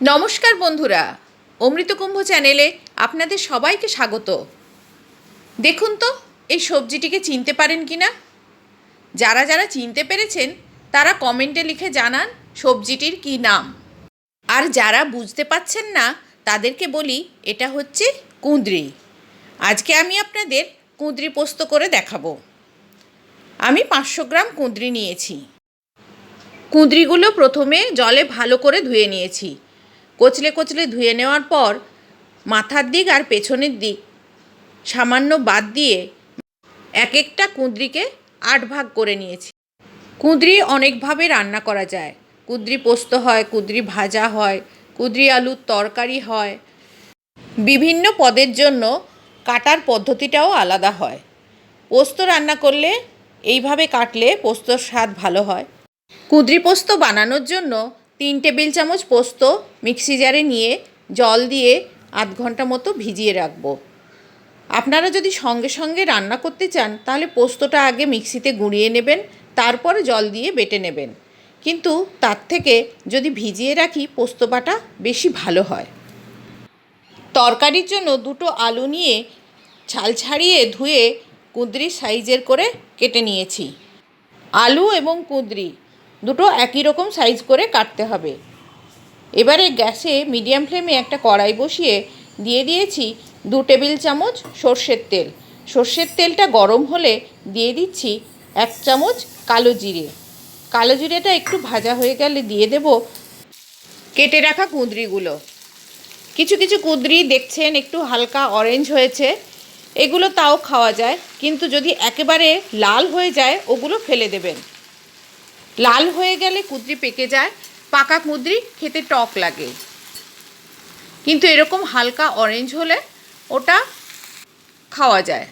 নমস্কার বন্ধুরা, অমৃতকুম্ভ চ্যানেলে আপনাদের সবাইকে স্বাগত। দেখুন তো এই সবজিটিকে চিনতে পারেন কি না। যারা যারা চিনতে পেরেছেন তারা কমেন্টে লিখে জানান সবজিটির কি নাম। আর যারা বুঝতে পারছেন না তাদেরকে বলি এটা হচ্ছে কুঁদরি। আজকে আমি আপনাদের কুঁদরি পোস্ত করে দেখাবো। আমি 500 গ্রাম কুঁদরি নিয়েছি। কুঁদরিগুলো প্রথমে জলে ভালো করে ধুয়ে নিয়েছি। কচলে কচলে ধুয়ে নেওয়ার পর মাথার দিক আর পেছনের দিক সামান্য বাদ দিয়ে এক একটা কুঁদরিকে 8 ভাগ করে নিয়েছি। কুঁদরি অনেকভাবে রান্না করা যায়। কুঁদরি পোস্ত হয়, কুঁদরি ভাজা হয়, কুঁদরি আলুর তরকারি হয়। বিভিন্ন পদের জন্য কাটার পদ্ধতিটাও আলাদা হয়। পোস্ত রান্না করলে এইভাবে কাটলে পোস্তর স্বাদ ভালো হয়। কুঁদরি পোস্ত বানানোর জন্য 3 টেবিল চামচ পোস্ত মিক্সি জারে নিয়ে জল দিয়ে আধ ঘন্টা মতো ভিজিয়ে রাখবো। আপনারা যদি সঙ্গে সঙ্গে রান্না করতে চান তাহলে পোস্তটা আগে মিক্সিতে গুঁড়িয়ে নেবেন, তারপরে জল দিয়ে বেটে নেবেন। কিন্তু তার থেকে যদি ভিজিয়ে রাখি পোস্ত বাটা বেশি ভালো হয়। তরকারির জন্য 2টো আলু নিয়ে ছাল ছাড়িয়ে ধুয়ে কুঁদরি সাইজের করে কেটে নিয়েছি। আলু এবং কুঁদরি দুটো একই রকম সাইজ করে কাটতে হবে। এবারে গ্যাসে মিডিয়াম ফ্লেমে একটা কড়াই বসিয়ে দিয়ে দিয়েছি 2 টেবিল চামচ সর্ষের তেল। সর্ষের তেলটা গরম হলে দিয়ে দিচ্ছি 1 চামচ কালো জিরে। কালো জিরেটা একটু ভাজা হয়ে গেলে দিয়ে দেব কেটে রাখা কুঁদরিগুলো। কিছু কিছু কুঁদরি দেখছেন একটু হালকা অরেঞ্জ হয়েছে, এগুলো তাও খাওয়া যায়, কিন্তু যদি একেবারে লাল হয়ে যায় ওগুলো ফেলে দেবেন। লাল হয়ে গেলে কুঁদরি পেকে যায়, পাকা কুঁদরি খেতে টক লাগে। কিন্তু এরকম হালকা অরেঞ্জ হলে ওটা খাওয়া যায়।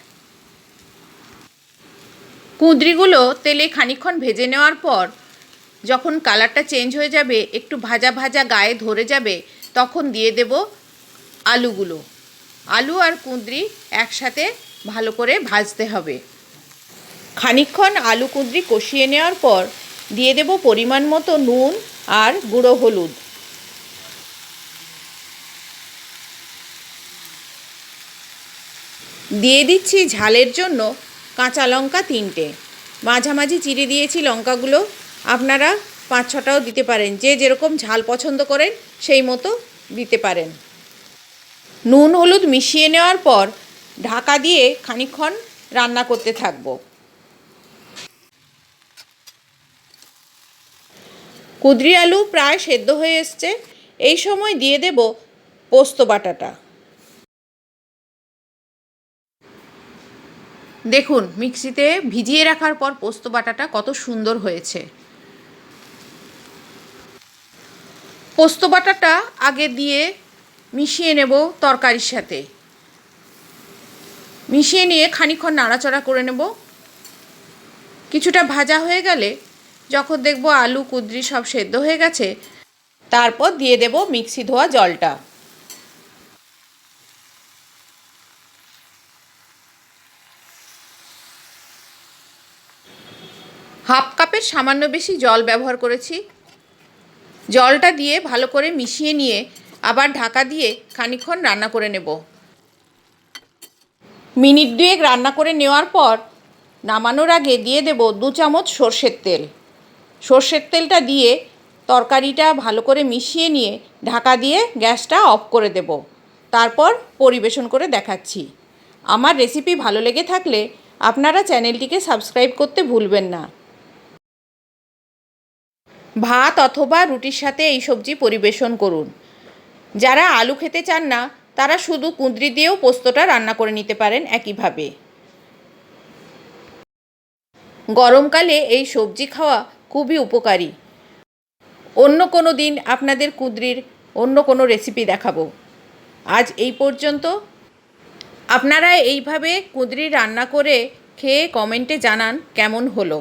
কুঁদরিগুলো তেলে খানিকক্ষণ ভেজে নেওয়ার পর যখন কালারটা চেঞ্জ হয়ে যাবে, একটু ভাজা ভাজা গায়ে ধরে যাবে, তখন দিয়ে দেব আলুগুলো। আলু আর কুঁদরি একসাথে ভালো করে ভাজতে হবে। খানিকক্ষণ আলু কুঁদরি কষিয়ে নেওয়ার পর দিয়ে দেব পরিমাণ মতো নুন আর গুঁড়ো হলুদ। দিয়ে দিচ্ছি ঝালের জন্য কাঁচা লঙ্কা 3টে, মাঝামাঝি চিড়ে দিয়েছি লঙ্কাগুলো। আপনারা 5-6টাও দিতে পারেন, যে যেরকম ঝাল পছন্দ করেন সেই মতো দিতে পারেন। নুন হলুদ মিশিয়ে নেওয়ার পর ঢাকা দিয়ে খানিকক্ষণ রান্না করতে থাকবো। কুঁদরি আলু প্রায় সেদ্ধ হয়ে এসছে। এই সময় দিয়ে দেব পোস্ত বাটাটা। দেখুন মিক্সিতে ভিজিয়ে রাখার পর পোস্ত বাটাটা কত সুন্দর হয়েছে। পোস্ত বাটাটা আগে দিয়ে মিশিয়ে নেব তরকারির সাথে। মিশিয়ে নিয়ে খানিকক্ষণ নাড়াচাড়া করে নেব। কিছুটা ভাজা হয়ে গেলে যখন দেখব আলু কুঁদরি সব সেদ্ধ হয়ে গেছে, তারপর দিয়ে দেব মিক্সি ধোয়া জলটা। হাফ কাপের সামান্য বেশি জল ব্যবহার করেছি। জলটা দিয়ে ভালো করে মিশিয়ে নিয়ে আবার ঢাকা দিয়ে খানিকক্ষণ রান্না করে নেব। মিনিট 2 রান্না করে নেওয়ার পর নামানোর আগে দিয়ে দেব 2 চামচ সর্ষের তেল। সর্ষের তেলটা দিয়ে তরকারিটা ভালো করে মিশিয়ে নিয়ে ঢাকা দিয়ে গ্যাসটা অফ করে দেব। তারপর পরিবেশন করে দেখাচ্ছি। আমার রেসিপি ভালো লেগে থাকলে আপনারা চ্যানেলটিকে সাবস্ক্রাইব করতে ভুলবেন না। ভাত অথবা রুটির সাথে এই সবজি পরিবেশন করুন। যারা আলু খেতে চান না তারা শুধু কুঁদরি দিয়েও পোস্তটা রান্না করে নিতে পারেন একইভাবে। গরমকালে এই সবজি খাওয়া খুবই উপকারী। অন্য কোনো দিন আপনাদের কুঁদরির অন্য কোনো রেসিপি দেখাবো। আজ এই পর্যন্ত। আপনারা এইভাবে কুঁদরি রান্না করে খেয়ে কমেন্টে জানান কেমন হলো।